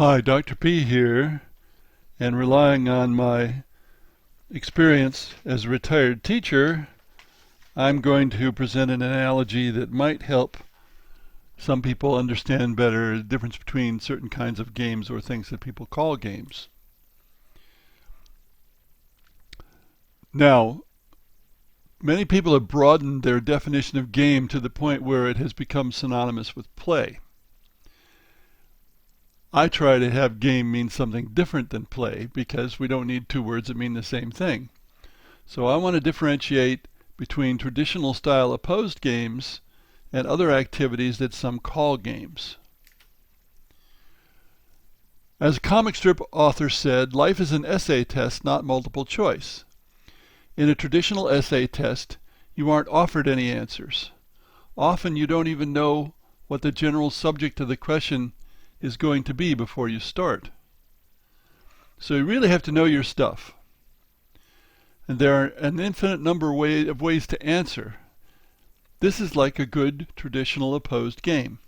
Hi, Dr. P here, and relying on my experience as a retired teacher, I'm going to present an analogy that might help some people understand better the difference between certain kinds of games or things that people call games. Now, many people have broadened their definition of game to the point where it has become synonymous with play. I try to have game mean something different than play because we don't need two words that mean the same thing. So I want to differentiate between traditional style opposed games and other activities that some call games. As a comic strip author said, life is an essay test, not multiple choice. In a traditional essay test, you aren't offered any answers. Often you don't even know what the general subject of the question is going to be before you start. So you really have to know your stuff. And there are an infinite number of ways to answer. This is like a good traditional opposed game.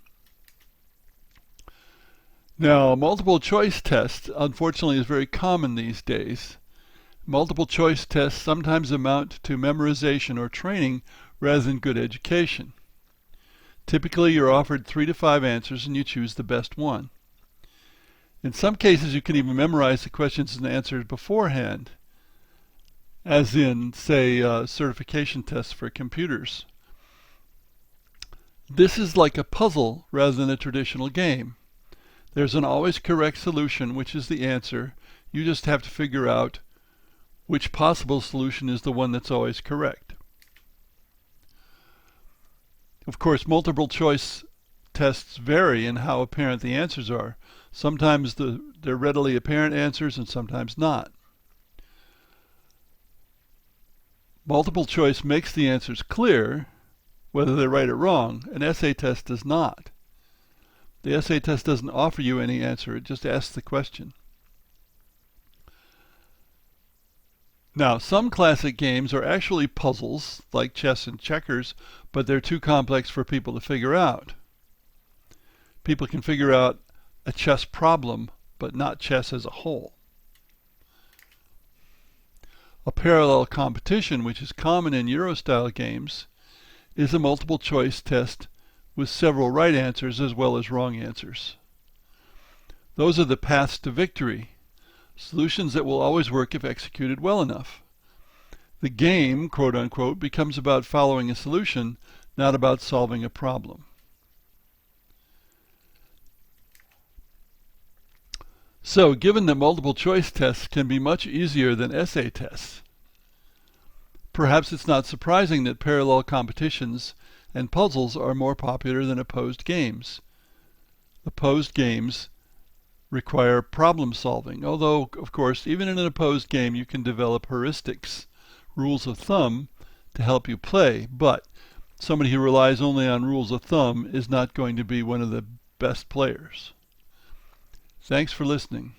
Now, multiple choice tests, unfortunately, is very common these days. Multiple choice tests sometimes amount to memorization or training rather than good education. Typically, you're offered 3 to 5 answers and you choose the best one. In some cases, you can even memorize the questions and answers beforehand, as in, say, certification tests for computers. This is like a puzzle rather than a traditional game. There's an always correct solution, which is the answer. You just have to figure out which possible solution is the one that's always correct. Of course, multiple choice tests vary in how apparent the answers are. Sometimes they're readily apparent answers and sometimes not. Multiple choice makes the answers clear, whether they're right or wrong. An essay test does not. The essay test doesn't offer you any answer, it just asks the question. Now, some classic games are actually puzzles, like chess and checkers, but they're too complex for people to figure out. People can figure out a chess problem, but not chess as a whole. A parallel competition, which is common in Euro-style games, is a multiple choice test with several right answers as well as wrong answers. Those are the paths to victory, solutions that will always work if executed well enough. The game, quote unquote, becomes about following a solution, not about solving a problem. So, given that multiple choice tests can be much easier than essay tests, perhaps it's not surprising that parallel competitions and puzzles are more popular than opposed games. Opposed games require problem solving, although, of course, even in an opposed game you can develop heuristics, rules of thumb, to help you play, but somebody who relies only on rules of thumb is not going to be one of the best players. Thanks for listening.